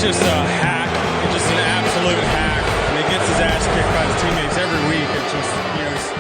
just a hack. He's just an absolute hack. And he gets his ass kicked by his teammates every week. It's just,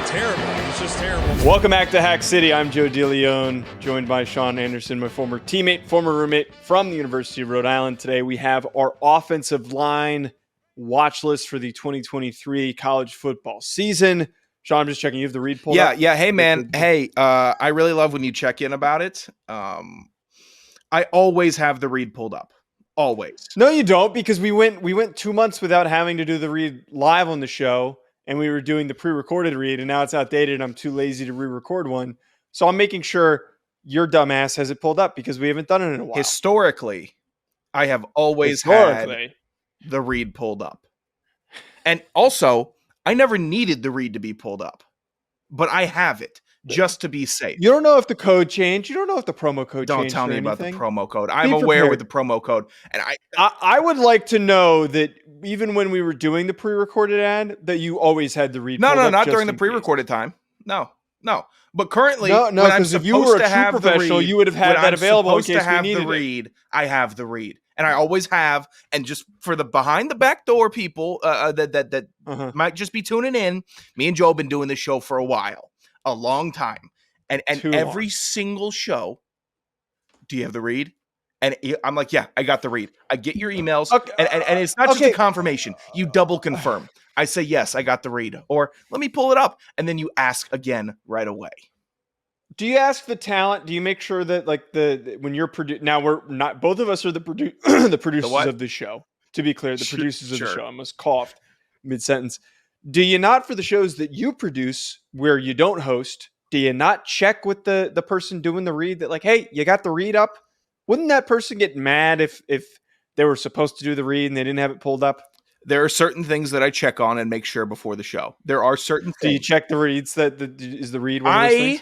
it's terrible. It's just terrible. Welcome back to Hack City. I'm Joe DeLeone, joined by Sean Anderson, my former teammate, former roommate from the University of Rhode Island. Today we have our offensive line watch list for the 2023 college football season. Sean, I'm just checking. You have the read pulled up? Yeah. Hey, man. Hey, I really love when you check in about it. I always have the read pulled up. Always. No, you don't, because we went 2 months without having to do the read live on the show, and we were doing the pre-recorded read, and now it's outdated, and I'm too lazy to re-record one. So I'm making sure your dumbass has it pulled up because we haven't done it in a while. Historically, I have always had the read pulled up. And also, I never needed the read to be pulled up, but I have it just to be safe. You don't know if the code changed. You don't know if the promo code changed. Don't tell me about the promo code. I'm aware with the promo code. And I would like to know that even when we were doing the pre-recorded ad, that you always had the read. No, not during the pre-recorded time. No. But currently, because if you were a true professional, you would have had that available in case we needed the read. I have the read. And I always have. And just for the behind the back door people that might just be tuning in, me and Joe have been doing this show for a long time. And every single show, do you have the read? And I'm like, yeah, I got the read. I get your emails. Okay. And it's not just a confirmation. You double confirm. I say, yes, I got the read. Or let me pull it up. And then you ask again right away. Do you ask the talent? Do you make sure that when you're now we're not, both of us are the producers of the show. To be clear, the producers of the show. I almost coughed mid-sentence. Do you not, for the shows that you produce where you don't host, do you not check with the person doing the read that hey, you got the read up? Wouldn't that person get mad if they were supposed to do the read and they didn't have it pulled up? There are certain things that I check on and make sure before the show. There are certain things. Do you check the reads is the read one of those things?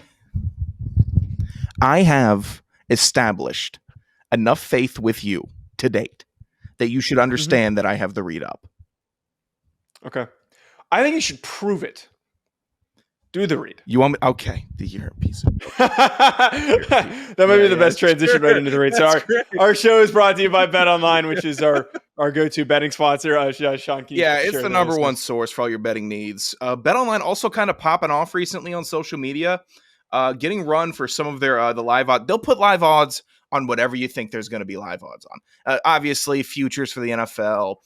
I have established enough faith with you to date that you should understand that I have the read up. Okay. I think you should prove it. Do the read. You want me? Okay. You're a piece of... That might be the best transition right into the read. So our show is brought to you by BetOnline, which is our go-to betting sponsor. Sean, it's the number one source for all your betting needs. BetOnline also kind of popping off recently on social media, getting run for some of their the live odds. They'll put live odds on whatever you think there's going to be live odds on. Obviously, futures for the NFL,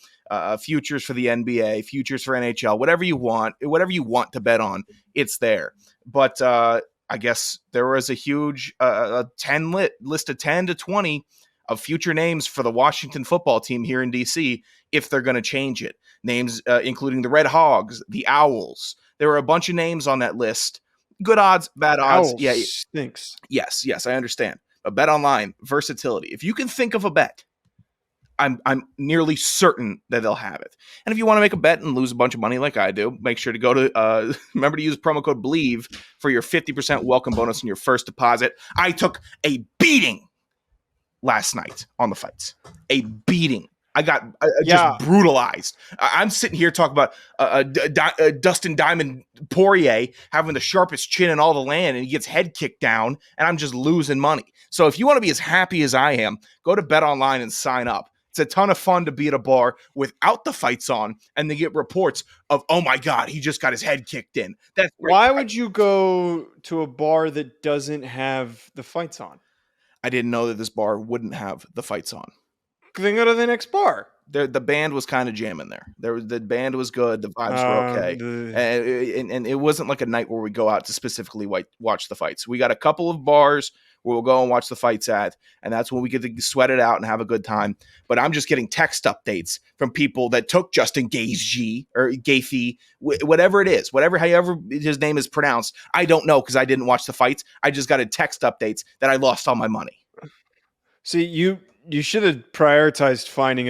futures for the NBA, futures for NHL, whatever you want to bet on, it's there. But I guess there was a huge list of 10 to 20 of future names for the Washington football team here in DC if they're going to change it. Names including the Red Hogs, the Owls. There were a bunch of names on that list. Good odds, bad odds. Owls stinks. Yes, I understand. But BetOnline, versatility. If you can think of a bet, I'm nearly certain that they'll have it. And if you want to make a bet and lose a bunch of money like I do, make sure to go to remember to use promo code BELIEVE for your 50% welcome bonus on your first deposit. I took a beating last night on the fights. A beating. I got just brutalized. I'm sitting here talking about Dustin Diamond Poirier having the sharpest chin in all the land, and he gets head kicked down, and I'm just losing money. So if you want to be as happy as I am, go to BetOnline and sign up. It's a ton of fun to be at a bar without the fights on, and they get reports of, oh my God, he just got his head kicked in. That's great. Why would you go to a bar that doesn't have the fights on? I didn't know that this bar wouldn't have the fights on. Then go to the next bar. The band was kind of jamming there. The band was good. The vibes were okay. And it wasn't like a night where we go out to specifically watch the fights. We got a couple of bars where we'll go and watch the fights at, and that's when we get to sweat it out and have a good time. But I'm just getting text updates from people that took Justin Gaethje or Gaethje, whatever it is, however his name is pronounced. I don't know because I didn't watch the fights. I just got a text updates that I lost all my money. See, you should have prioritized finding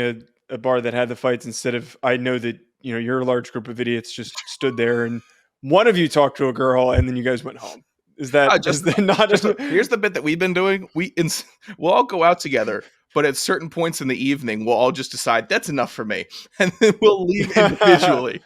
a bar that had the fights instead of, I know that, you're a large group of idiots just stood there and one of you talked to a girl and then you guys went home. Is that here's the bit that we've been doing. We'll all go out together, but at certain points in the evening, we'll all just decide that's enough for me. And then we'll leave individually.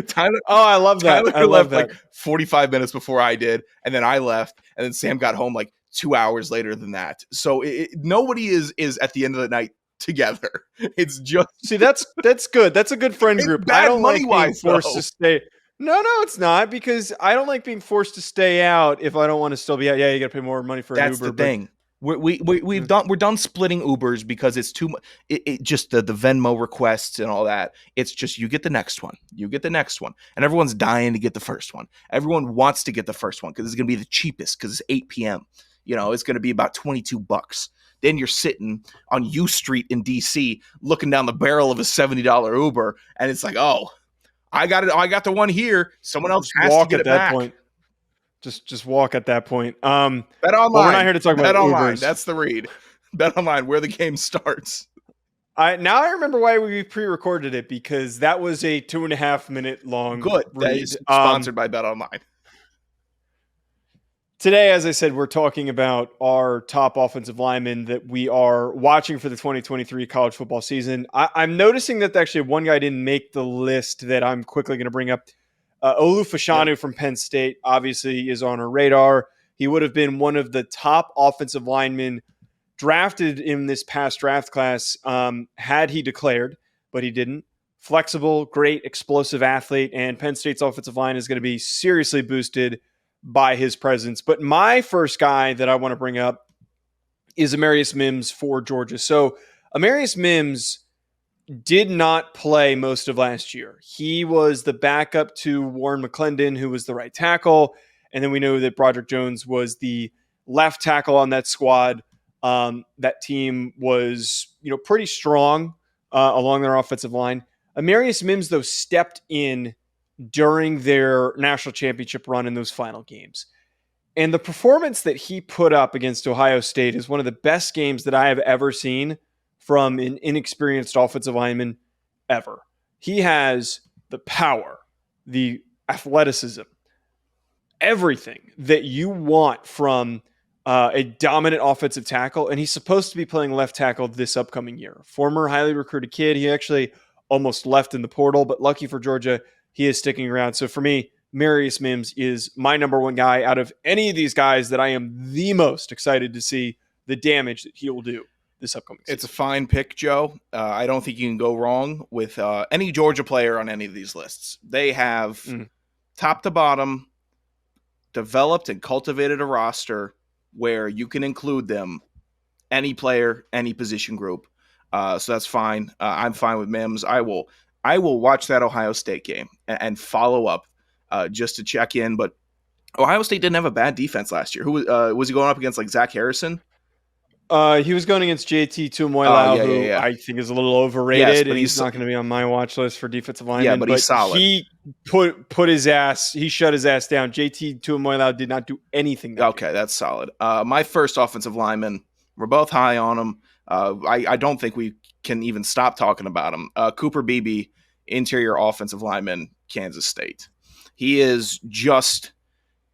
Tyler. Oh, I love that. Tyler left 45 minutes before I did. And then I left. And then Sam got home 2 hours later than that. So nobody is at the end of the night together. It's just see that's good. That's a good friend group. bad I don't like being money-wise, forced though. to stay. No, it's not, because I don't like being forced to stay out if I don't want to still be out. Yeah, you got to pay more money for an That's Uber. the thing. We're done splitting Ubers because it's too much. It just the Venmo requests and all that. It's just you get the next one, and everyone's dying to get the first one. Everyone wants to get the first one because it's going to be the cheapest because it's 8 p.m. It's going to be about $22. Then you're sitting on U Street in DC looking down the barrel of a $70 Uber, and it's like, oh, I got it. I got the one here. Someone else has to get it back. Point. Just walk at that point. Bet online. But we're not here to talk about online. Ubers. That's the read. Bet online, where the game starts. Now I remember why we pre-recorded it, because that was a 2.5 minute long read. Sponsored by Bet Online. Today, as I said, we're talking about our top offensive linemen that we are watching for the 2023 college football season. I'm noticing that actually one guy didn't make the list that I'm quickly going to bring up. Olu Fashanu from Penn State obviously is on our radar. He would have been one of the top offensive linemen drafted in this past draft class had he declared, but he didn't. Flexible, great, explosive athlete, and Penn State's offensive line is going to be seriously boosted by his presence. But my first guy that I want to bring up is Amarius Mims for Georgia. So Amarius Mims did not play most of last year. He was the backup to Warren McClendon, who was the right tackle. And then we know that Broderick Jones was the left tackle on that squad. That team was, pretty strong along their offensive line. Amarius Mims, though, stepped in during their national championship run in those final games. And the performance that he put up against Ohio State is one of the best games that I have ever seen from an inexperienced offensive lineman ever. He has the power, the athleticism, everything that you want from a dominant offensive tackle. And he's supposed to be playing left tackle this upcoming year. Former highly recruited kid. He actually almost left in the portal, but lucky for Georgia, he is sticking around. So for me, Amarius Mims is my number one guy out of any of these guys that I am the most excited to see the damage that he will do this upcoming season. It's a fine pick, Joe. I don't think you can go wrong with any Georgia player on any of these lists. They have top to bottom developed and cultivated a roster where you can include them, any player, any position group. So that's fine. I'm fine with Mims. I will watch that Ohio State game and follow up just to check in. But Ohio State didn't have a bad defense last year. Who was he going up against? Like Zach Harrison? He was going against JT Tuimolau, who I think is a little overrated. Yes, and he's not going to be on my watch list for defensive linemen. Yeah, but he's solid. He shut his ass down. JT Tuimolau did not do anything. Okay, that's solid. My first offensive lineman, we're both high on him. I don't think we can even stop talking about him. Cooper Beebe, interior offensive lineman, Kansas State. He is just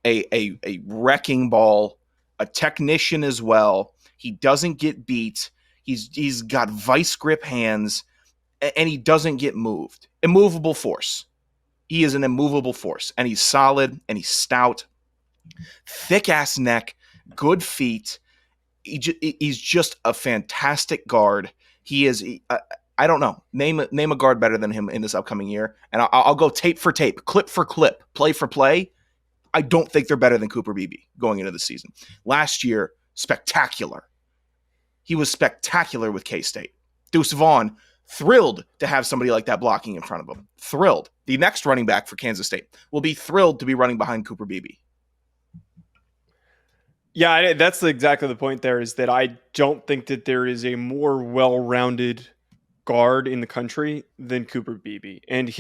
a wrecking ball, a technician as well. He doesn't get beat. He's got vice grip hands, and he doesn't get moved. Immovable force. He is an immovable force, and he's solid, and he's stout. Thick-ass neck, good feet. He's just a fantastic guard. He is, I don't know, name a guard better than him in this upcoming year, and I'll go tape for tape, clip for clip, play for play. I don't think they're better than Cooper Beebe going into the season. Last year, spectacular. He was spectacular with K-State. Deuce Vaughn, thrilled to have somebody like that blocking in front of him. Thrilled. The next running back for Kansas State will be thrilled to be running behind Cooper Beebe. Yeah, that's exactly the point there, is that I don't think that there is a more well-rounded guard in the country than Cooper Beebe. And I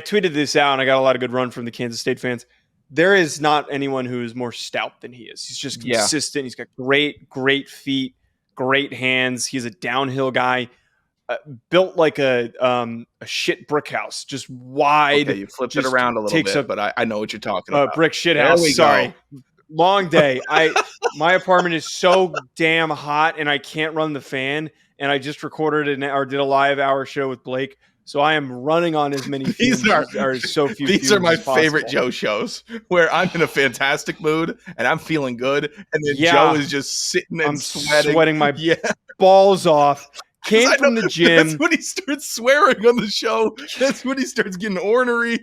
tweeted this out, and I got a lot of good run from the Kansas State fans. There is not anyone who is more stout than he is. He's just consistent. Yeah. He's got great feet, great hands. He's a downhill guy, built like a shit brick house, just wide. Okay, you flipped it around a little bit, but I know what you're talking about. Brick shit house. Sorry. Long day. My apartment is so damn hot, and I can't run the fan. And I just recorded or did a live hour show with Blake. So I am running on as many fumes or so few These are my favorite Joe shows where I'm in a fantastic mood and I'm feeling good. And then Joe is just sitting and sweating my balls off. Came from the gym. That's when he starts swearing on the show. That's when he starts getting ornery.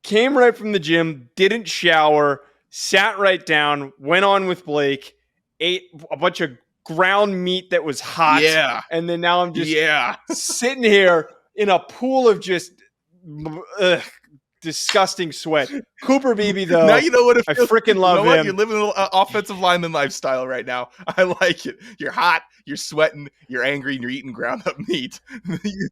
Came right from the gym, didn't shower, sat right down, went on with Blake, ate a bunch of ground meat that was hot. Yeah. And then now I'm just sitting here in a pool of just disgusting sweat. Cooper Beebe, though. Now you know what I freaking love him. You're living an offensive lineman lifestyle right now. I like it. You're hot, you're sweating, you're angry, and you're eating ground up meat.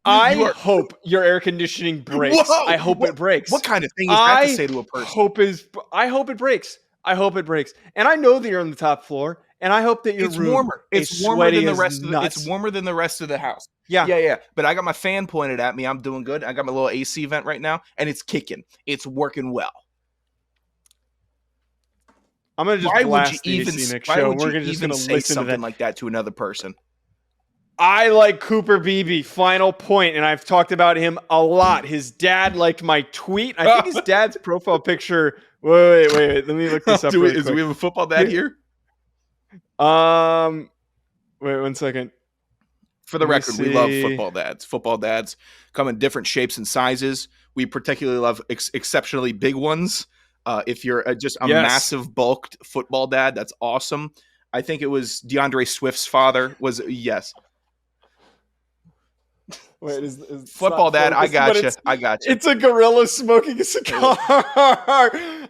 I hope your air conditioning breaks. Whoa, I hope it breaks. What kind of thing is that to say to a person? I hope it breaks. I hope it breaks. And I know that you're on the top floor. And I hope that your room warmer. It's warmer than the rest of nuts. It's warmer than the rest of the house. Yeah. But I got my fan pointed at me. I'm doing good. I got my little AC vent right now, and it's kicking. It's working well. I'm gonna just blast the AC next show. We're just gonna say listen something to like that to another person. I like Cooper Beebe. Final point, and I've talked about him a lot. His dad liked my tweet. I think his dad's profile picture. Wait. Let me look this up. Do we have a football dad here? Wait 1 second. For the record, we love football dads. Football dads come in different shapes and sizes. We particularly love exceptionally big ones. If you're just a massive bulked football dad, that's awesome. I think it was DeAndre Swift's father was yes. Wait, is football dad? I got you. It's a gorilla smoking a cigar.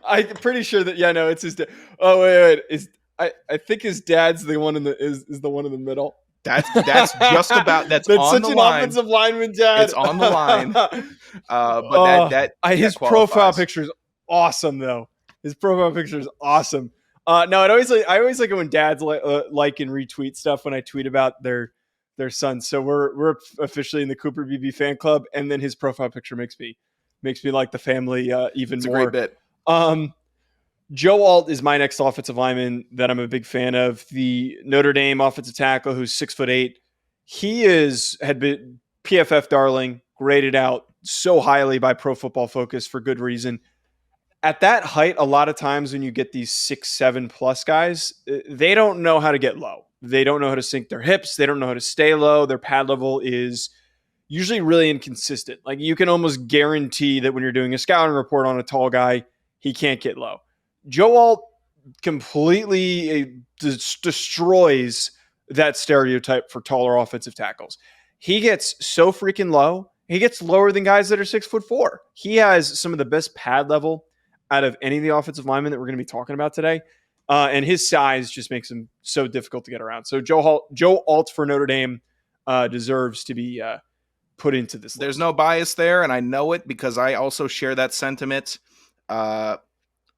I'm pretty sure that it's his dad. Oh wait. I think his dad's the one is the one in the middle. That's just about that's on such the an line. Offensive lineman dad. It's on the line. But his profile picture is awesome though. His profile picture is awesome. I always like it when dads like and retweet stuff when I tweet about their sons. So we're officially in the Cooper Beebe fan club, and then his profile picture makes me like the family even more. It's a great bit. Joe Alt is my next offensive lineman that I'm a big fan of. The Notre Dame offensive tackle who's 6'8". He had been PFF darling, graded out so highly by Pro Football Focus for good reason. At that height, a lot of times when you get these 6'7" plus guys, they don't know how to get low. They don't know how to sink their hips. They don't know how to stay low. Their pad level is usually really inconsistent. Like you can almost guarantee that when you're doing a scouting report on a tall guy, he can't get low. Joe Alt completely destroys that stereotype for taller offensive tackles. He gets so freaking low. He gets lower than guys that are 6'4". He has some of the best pad level out of any of the offensive linemen that we're going to be talking about today. And his size just makes him so difficult to get around. So Joe Alt for Notre Dame deserves to be put into this list. There's no bias there, and I know it because I also share that sentiment.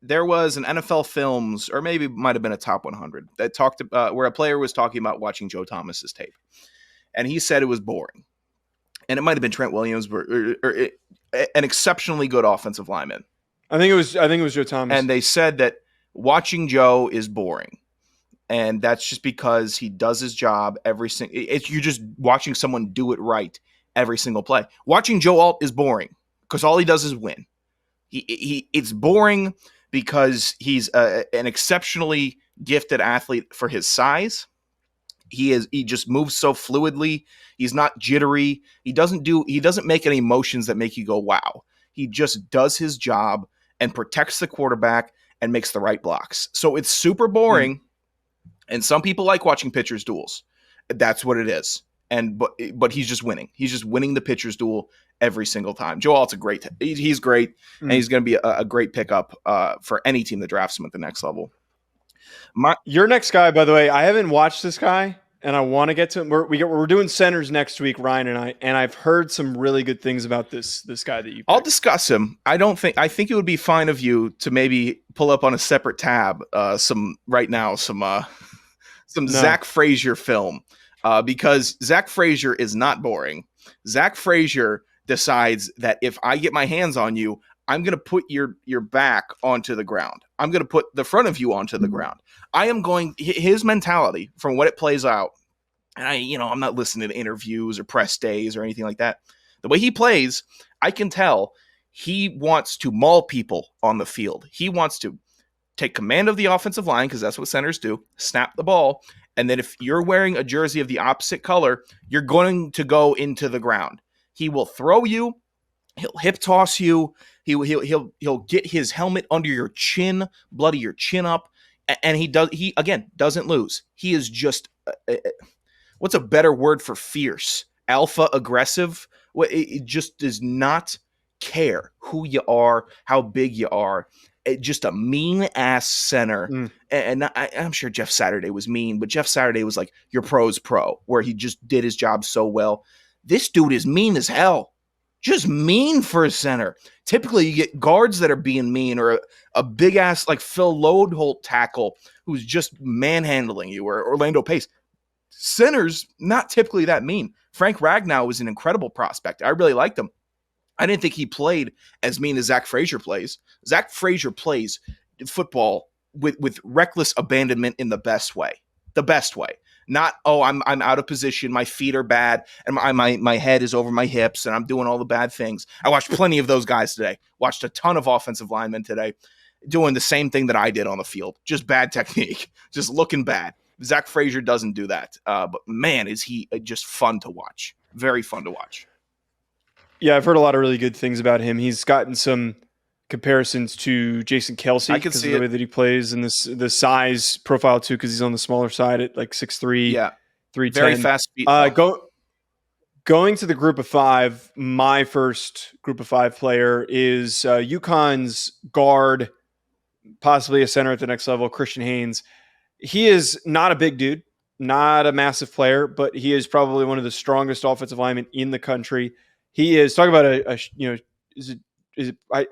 There was an NFL Films, or maybe it might have been a Top 100, that talked about where a player was talking about watching Joe Thomas's tape, and he said it was boring. And it might have been Trent Williams, or an exceptionally good offensive lineman. I think it was Joe Thomas. And they said that watching Joe is boring, and that's just because he does his job every single. You're just watching someone do it right every single play. Watching Joe Alt is boring because all he does is win. It's boring because he's an exceptionally gifted athlete for his size. He just moves so fluidly. He's not jittery. He doesn't make any motions that make you go, wow. He just does his job and protects the quarterback and makes the right blocks. So it's super boring. And some people like watching pitchers duels. That's what it is. But he's just winning. He's just winning the pitcher's duel every single time. Joe Alt's he's great, and he's going to be a great pickup for any team that drafts him at the next level. Your next guy, by the way, I haven't watched this guy, and I want to get to him. We're doing centers next week, Ryan and I, and I've heard some really good things about this guy that you picked. I'll discuss him. I think it would be fine of you to maybe pull up on a separate tab some Zach Frazier film. Because Zach Frazier is not boring. Zach Frazier decides that if I get my hands on you, I'm going to put your back onto the ground. I'm going to put the front of you onto the ground. His mentality from what it plays out and I'm not listening to interviews or press days or anything like that. The way he plays, I can tell he wants to maul people on the field. He wants to take command of the offensive line, because that's what centers do, snap the ball, and then if you're wearing a jersey of the opposite color, you're going to go into the ground. He will throw you, he'll hip toss you, he'll get his helmet under your chin, bloody your chin up, and he doesn't lose. He is just what's a better word for fierce? Alpha aggressive. It just does not care who you are, how big you are. Just a mean ass center. And I'm sure Jeff Saturday was mean, but Jeff Saturday was like your pro's pro, where he just did his job so well. This dude is mean as hell. Just mean for a center. Typically, you get guards that are being mean, or a big ass like Phil Lodeholt tackle who's just manhandling you, or Orlando Pace. Centers, not typically that mean. Frank Ragnow was an incredible prospect. I really liked him. I didn't think he played as mean as Zach Frazier plays. Zach Frazier plays football with reckless abandonment in the best way. The best way. Not, I'm out of position, my feet are bad, and my head is over my hips, and I'm doing all the bad things. I watched plenty of those guys today. Watched a ton of offensive linemen today doing the same thing that I did on the field. Just bad technique. Just looking bad. Zach Frazier doesn't do that. But man, is he just fun to watch. Very fun to watch. Yeah, I've heard a lot of really good things about him. He's gotten some comparisons to Jason Kelce because of the way that he plays, and the size profile too, because he's on the smaller side at like 6'3", 310. Very fast feet. Going to the group of five, my first group of five player is UConn's guard, possibly a center at the next level, Christian Haynes. He is not a big dude, not a massive player, but he is probably one of the strongest offensive linemen in the country. He is talking about I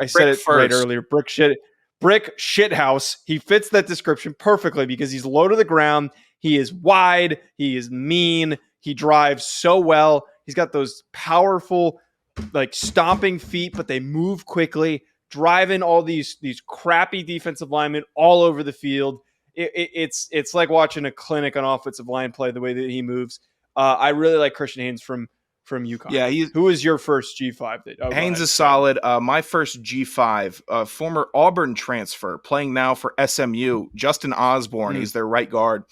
said it right earlier. Brick shit house. He fits that description perfectly because he's low to the ground. He is wide. He is mean. He drives so well. He's got those powerful, like stomping feet, but they move quickly, driving all these crappy defensive linemen all over the field. It's like watching a clinic on offensive line play, the way that he moves. I really like Christian Haynes from UConn. Yeah, who is your first G5? Haynes is solid. My first G5, former Auburn transfer, playing now for SMU, Justin Osborne. He's their right guard.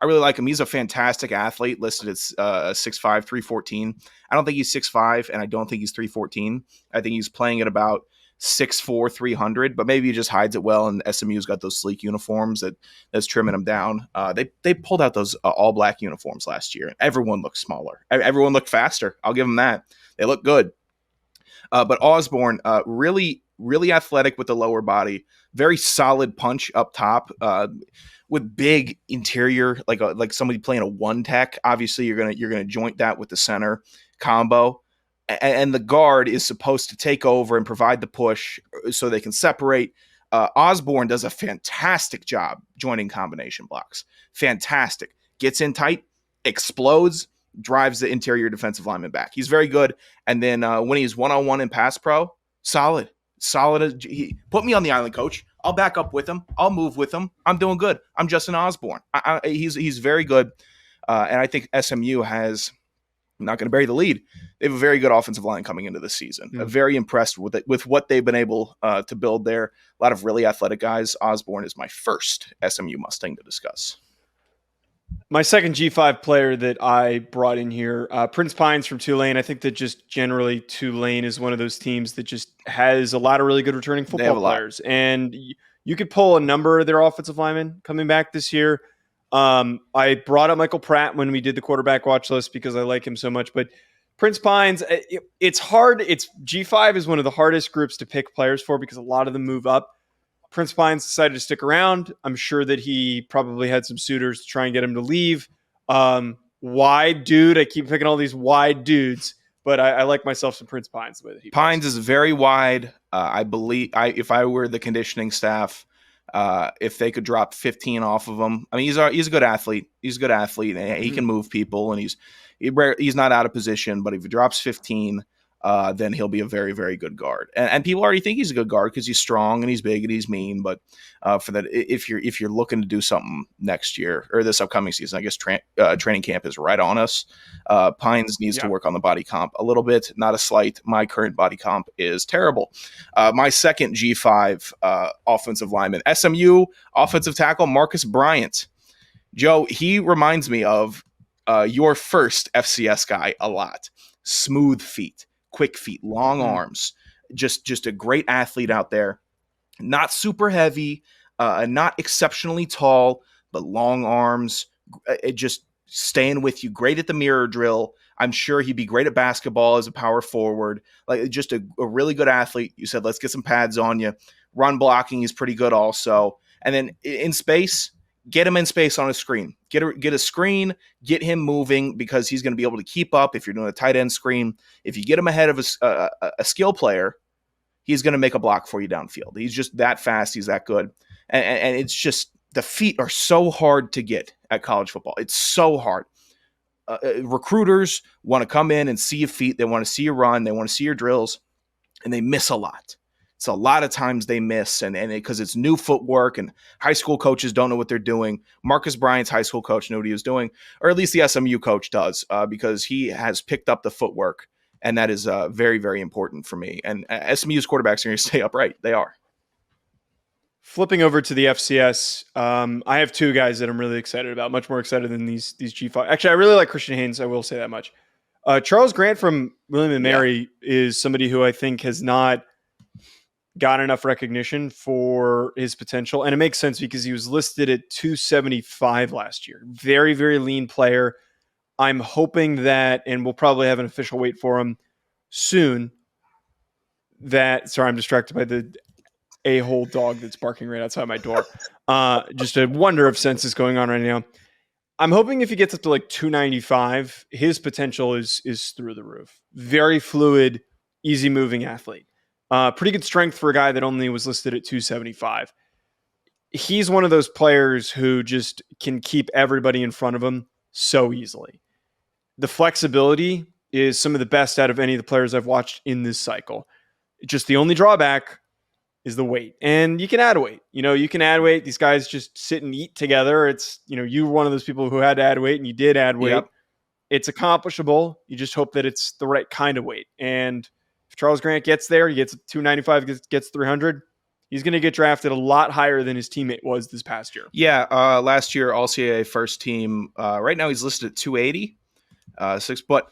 I really like him. He's a fantastic athlete, listed as 6'5", 314. I don't think he's 6'5", and I don't think he's 314. I think he's playing at about 6'4", 300, but maybe he just hides it well, and SMU's got those sleek uniforms that's trimming him down. They pulled out those all-black uniforms last year, and everyone looked smaller. Everyone looked faster. I'll give them that. They look good. But Osborne, really, really athletic with the lower body, very solid punch up top, with big interior, like somebody playing a one tech. Obviously, you're gonna joint that with the center combo. And the guard is supposed to take over and provide the push so they can separate. Osborne does a fantastic job joining combination blocks. Fantastic. Gets in tight, explodes, drives the interior defensive lineman back. He's very good. And then when he's one-on-one in pass pro, solid. Put me on the island, coach. I'll back up with him. I'll move with him. I'm doing good. I'm Justin Osborne. He's very good. And I think SMU has... I'm not going to bury the lead. They have a very good offensive line coming into this season. I'm very impressed with it, with what they've been able to build there. A lot of really athletic guys. Osborne is my first SMU Mustang to discuss. My second G5 player that I brought in here, Prince Pines from Tulane. I think that just generally Tulane is one of those teams that just has a lot of really good returning football players. And you could pull a number of their offensive linemen coming back this year. I brought up Michael Pratt when we did the quarterback watch list because I like him so much, but Prince Pines, it's hard. G5 is one of the hardest groups to pick players for because a lot of them move up. Prince Pines decided to stick around. I'm sure that he probably had some suitors to try and get him to leave. Wide dude. I keep picking all these wide dudes, but I like myself some Prince Pines the way that he Pines plays. is very wide. I believe if I were the conditioning staff, if they could drop 15 off of him. I mean, he's a good athlete. He's a good athlete. He can move people, and he's not out of position. But if he drops 15, then he'll be a very, very good guard. And people already think he's a good guard because he's strong and he's big and he's mean. But for that, if you're looking to do something next year or this upcoming season, I guess training camp is right on us. Pines needs to work on the body comp a little bit. Not a slight. My current body comp is terrible. My second G5 offensive lineman, SMU offensive tackle Marcus Bryant. Joe, he reminds me of your first FCS guy a lot. Smooth feet, quick feet, long arms, just a great athlete out there. Not super heavy, not exceptionally tall, but long arms, just staying with you. Great at the mirror drill. I'm sure he'd be great at basketball as a power forward. Like just a really good athlete. You said, let's get some pads on you. Run blocking is pretty good also. And then in space, get him in space on a screen. Get a screen, get him moving because he's going to be able to keep up if you're doing a tight end screen. If you get him ahead of a skill player, he's going to make a block for you downfield. He's just that fast. He's that good. And it's just the feet are so hard to get at college football. It's so hard. Recruiters want to come in and see your feet. They want to see your run. They want to see your drills, and they miss a lot. So a lot of times they miss, and because it's new footwork, and high school coaches don't know what they're doing. Marcus Bryant's high school coach knew what he was doing, or at least the SMU coach does, because he has picked up the footwork, and that is very, very important for me. And SMU's quarterbacks are going to stay upright. They are. Flipping over to the FCS, I have two guys that I'm really excited about, much more excited than these G5. Actually, I really like Christian Haynes. I will say that much. Charles Grant from William & Mary is somebody who I think has not got enough recognition for his potential. And it makes sense because he was listed at 275 last year. Very, very lean player. I'm hoping that, and we'll probably have an official weight for him soon, sorry, I'm distracted by the a-hole dog that's barking right outside my door. Just a wonder of senses going on right now. I'm hoping if he gets up to like 295, his potential is through the roof. Very fluid, easy moving athlete. Pretty good strength for a guy that only was listed at 275. He's one of those players who just can keep everybody in front of him so easily. The flexibility is some of the best out of any of the players I've watched in this cycle. Just the only drawback is the weight. And you can add weight. You can add weight. These guys just sit and eat together. It's, you were one of those people who had to add weight, and you did add weight. Yep. It's accomplishable. You just hope that it's the right kind of weight. And if Charles Grant gets there, he gets 295, gets 300, he's going to get drafted a lot higher than his teammate was this past year. Yeah, last year, All-CAA first team. Right now, he's listed at 280. But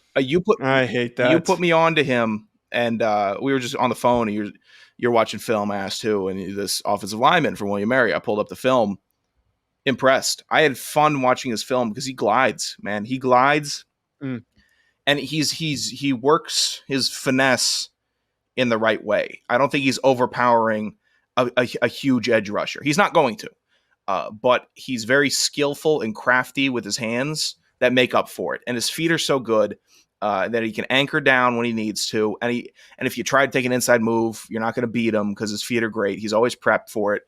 I hate that. You put me on to him, and we were just on the phone, and you're watching film, I asked who, and this offensive lineman from William & Mary. I pulled up the film. Impressed. I had fun watching his film because he glides, man. He glides. And he works his finesse in the right way. I don't think he's overpowering a huge edge rusher. He's not going to, but he's very skillful and crafty with his hands that make up for it. And his feet are so good that he can anchor down when he needs to. And if you try to take an inside move, you're not going to beat him because his feet are great. He's always prepped for it.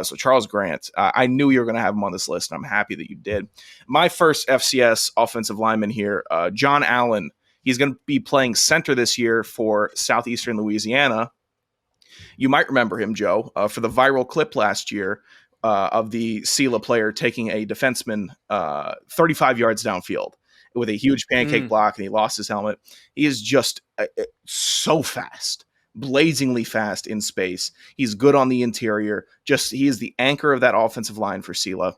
So Charles Grant, I knew you were going to have him on this list, and I'm happy that you did. My first FCS offensive lineman here, John Allen. He's going to be playing center this year for Southeastern Louisiana. You might remember him, Joe, for the viral clip last year of the SELA player taking a defenseman 35 yards downfield with a huge pancake block, and he lost his helmet. He is just so fast. Blazingly fast in space. He's good on the interior. He is the anchor of that offensive line for SELA.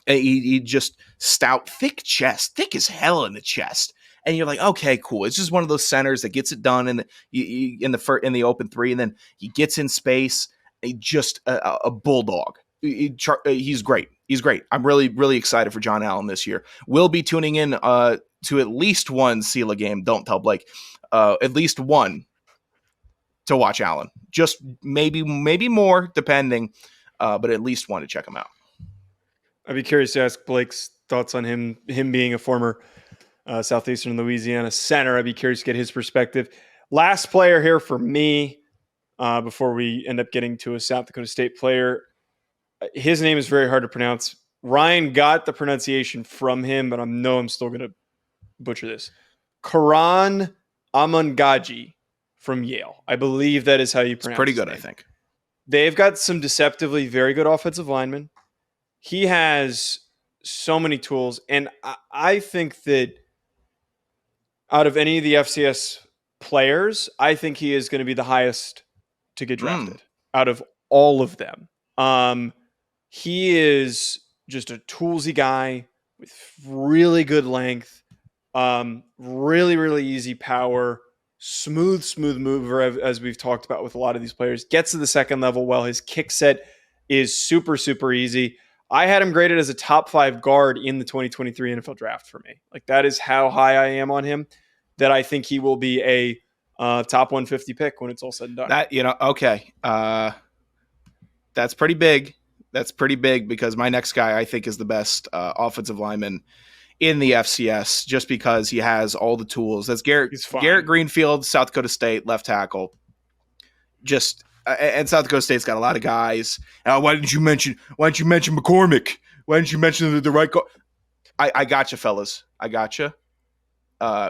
He just stout, thick chest, thick as hell in the chest. And you're like, okay, cool. It's just one of those centers that gets it done in the open three, and then he gets in space. Just a bulldog. He's great. He's great. I'm really, really excited for John Allen this year. We'll be tuning in to at least one SELA game. Don't tell Blake. At least one. To watch Allen, just maybe more, depending, but at least one to check him out. I'd be curious to ask Blake's thoughts on him being a former Southeastern Louisiana center. I'd be curious to get his perspective. Last player here for me, before we end up getting to a South Dakota State player. His name is very hard to pronounce. Ryan got the pronunciation from him, but I'm still going to butcher this. Karan Amangaji from Yale. I believe that is how you pronounce it. Pretty good, I think. They've got some deceptively very good offensive linemen. He has so many tools, and I think that out of any of the FCS players, I think he is going to be the highest to get drafted out of all of them. He is just a toolsy guy with really good length, really, really easy power, smooth mover, as we've talked about with a lot of these players. Gets to the second level well. His kick set is super, super easy. I had him graded as a top 5 guard in the 2023 NFL draft for me. Like, that is how high I am on him, that I think he will be a top 150 pick when it's all said and done. That, okay. That's pretty big. That's pretty big because my next guy I think is the best offensive lineman in the FCS just because he has all the tools. That's Garret Greenfield, South Dakota State, left tackle. And South Dakota State's got a lot of guys. Why didn't you mention McCormick? Why didn't you mention the right guy? I got you, fellas. I got you.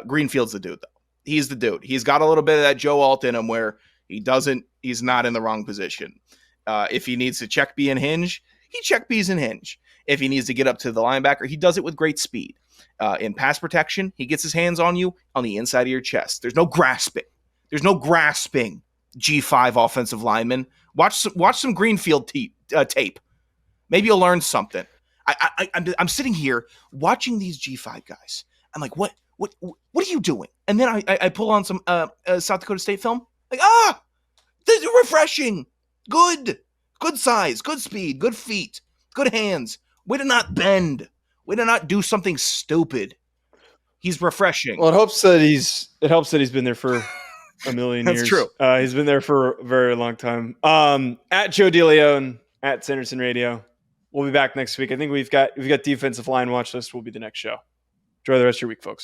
Greenfield's the dude, though. He's the dude. He's got a little bit of that Joe Alt in him where he's not in the wrong position. If he needs to check B and hinge, he check B's and hinge. If he needs to get up to the linebacker, he does it with great speed. In pass protection, he gets his hands on you on the inside of your chest. There's no grasping. G5 offensive lineman. Watch some Greenfield tape. Maybe you'll learn something. I'm sitting here watching these G5 guys. I'm like, what are you doing? And then I pull on some South Dakota State film. Like, this is refreshing. Good size, good speed, good feet, good hands. Way to not bend. Way to not do something stupid. He's refreshing. Well, it helps that he's been there for a million years. That's true. He's been there for a very long time. At Joe DeLeone, at Sanderson Radio. We'll be back next week. I think we've got defensive line watch list will be the next show. Enjoy the rest of your week, folks.